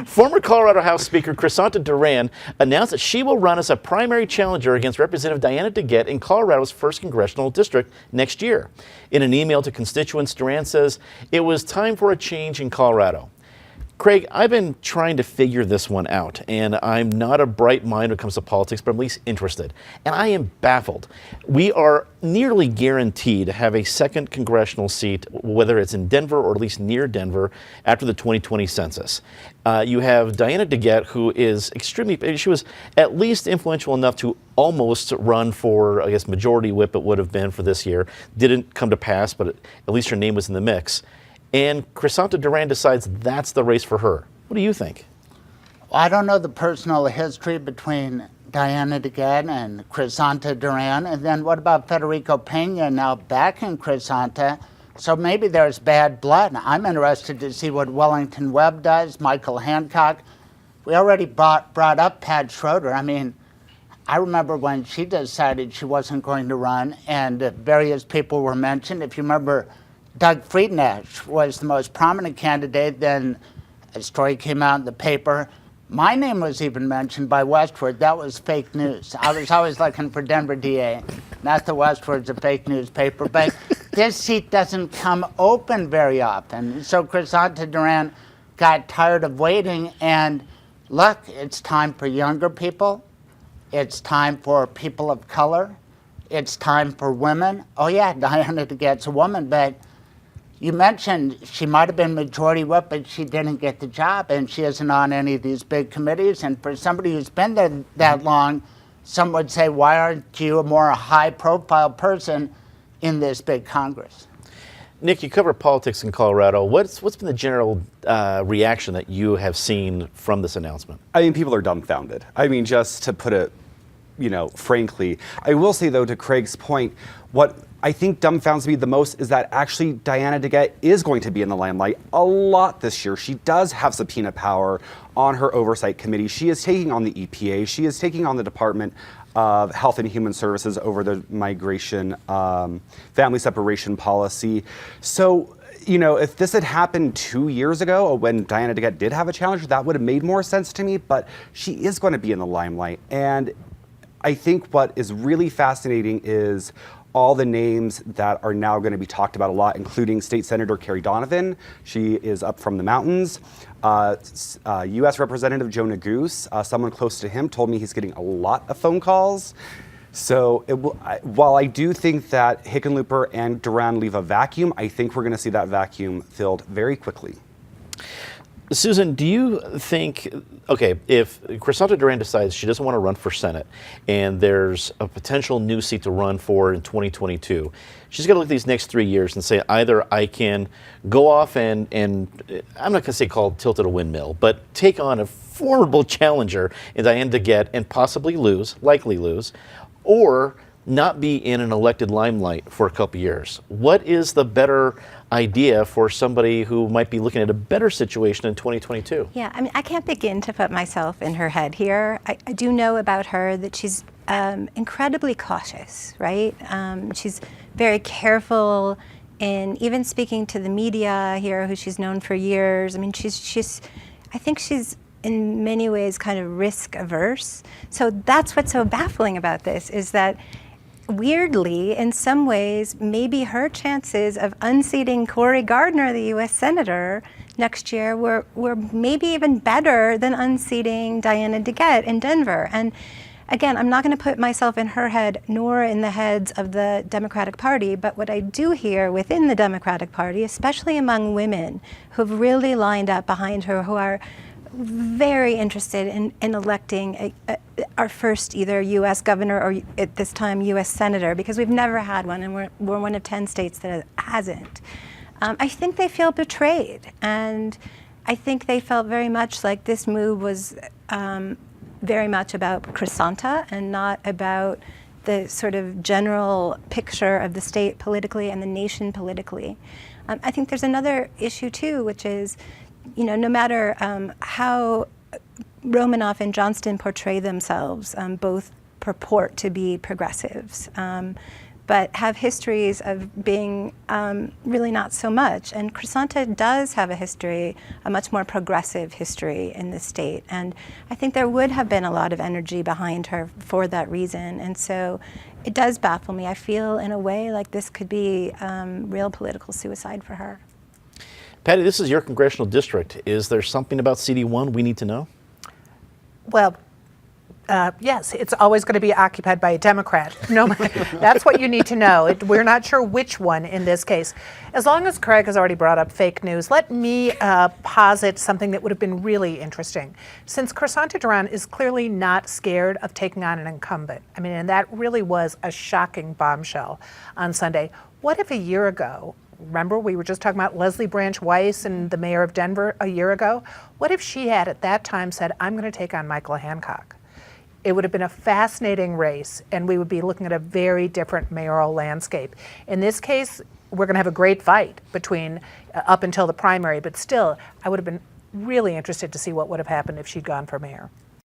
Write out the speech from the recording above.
Former Colorado House Speaker Crisanta Duran announced that she will run as a primary challenger against Representative Diana DeGette in Colorado's 1st Congressional District next year. In an email to constituents, Duran says it was time for a change in Colorado. Craig, I've been trying to figure this one out, and I'm not a bright mind when it comes to politics, but I'm at least interested. And I am baffled. We are nearly guaranteed to have a 2nd congressional seat, whether it's in Denver or at least near Denver, after the 2020 census. You have Diana DeGette, who is she was at least influential enough to almost run for, I guess, majority whip it would have been for this year. Didn't come to pass, but at least her name was in the mix. And Crisanta Duran decides that's the race for her. What do you think? Well, I don't know the personal history between Diana DeGette and Crisanta Duran. And then what about Federico Pena now backing Crisanta? So maybe there's bad blood. I'm interested to see what Wellington Webb does, Michael Hancock. We already brought up Pat Schroeder. I mean, I remember when she decided she wasn't going to run, and various people were mentioned. If you remember, Doug Friednash was the most prominent candidate. Then a story came out in the paper. My name was even mentioned by Westward. That was fake news. I was always looking for Denver DA, not the Westward's a fake newspaper. But this seat doesn't come open very often. So Crisanta Duran got tired of waiting. And look, it's time for younger people. It's time for people of color. It's time for women. Oh, yeah, Diana DeGette's a woman, but you mentioned she might have been majority whip, but she didn't get the job, and she isn't on any of these big committees. And for somebody who's been there that long, some would say, why aren't you a more high-profile person in this big Congress? Nick, you cover politics in Colorado. What's been the general reaction that you have seen from this announcement? I mean, people are dumbfounded. I mean, just to put it, frankly. I will say, though, to Craig's point, what I think dumbfounds me the most is that actually Diana DeGette is going to be in the limelight a lot this year. She does have subpoena power on her oversight committee. She is taking on the EPA. She is taking on the Department of Health and Human Services over the migration, family separation policy. So, if this had happened 2 years ago when Diana DeGette did have a challenge, that would have made more sense to me, but she is going to be in the limelight. And I think what is really fascinating is all the names that are now going to be talked about a lot, including State Senator Carrie Donovan. She is up from the mountains. U.S. Representative Joe Neguse, someone close to him, told me he's getting a lot of phone calls. So while I do think that Hickenlooper and Duran leave a vacuum, I think we're going to see that vacuum filled very quickly. Susan, do you think, if Crisanta Duran decides she doesn't want to run for Senate and there's a potential new seat to run for in 2022, she's got to look at these next 3 years and say, either I can go off and I'm not going to say call tilted a windmill, but take on a formidable challenger in Diana DeGette and possibly likely lose, or not be in an elected limelight for a couple years. What is the better idea for somebody who might be looking at a better situation in 2022? Yeah, I mean, I can't begin to put myself in her head here. I do know about her that she's incredibly cautious, right? She's very careful in even speaking to the media here, who she's known for years. I mean, I think she's in many ways kind of risk averse. So that's what's so baffling about this, is that weirdly, in some ways, maybe her chances of unseating Cory Gardner, the U.S. Senator, next year were maybe even better than unseating Diana DeGette in Denver. And again, I'm not going to put myself in her head nor in the heads of the Democratic Party, but what I do hear within the Democratic Party, especially among women who've really lined up behind her, who are very interested in electing our first either U.S. governor or at this time U.S. senator, because we've never had one, and we're one of 10 states that hasn't. I think they feel betrayed, and I think they felt very much like this move was very much about Crisanta and not about the sort of general picture of the state politically and the nation politically. I think there's another issue too, which is, no matter how Romanoff and Johnston portray themselves, both purport to be progressives. but have histories of being really not so much. And Crisanta does have a history, a much more progressive history in the state. And I think there would have been a lot of energy behind her for that reason. And so it does baffle me. I feel in a way like this could be real political suicide for her. Patty, this is your congressional district. Is there something about CD1 we need to know? Well, yes, it's always going to be occupied by a Democrat. No, that's what you need to know. We're not sure which one in this case. As long as Craig has already brought up fake news, let me posit something that would have been really interesting. Since Crisanta Duran is clearly not scared of taking on an incumbent, I mean, and that really was a shocking bombshell on Sunday. What if a year ago, remember we were just talking about Leslie Branch Weiss and the mayor of Denver a year ago? What if she had at that time said, I'm going to take on Michael Hancock? It would have been a fascinating race, and we would be looking at a very different mayoral landscape. In this case, we're going to have a great fight between up until the primary, but still, I would have been really interested to see what would have happened if she'd gone for mayor.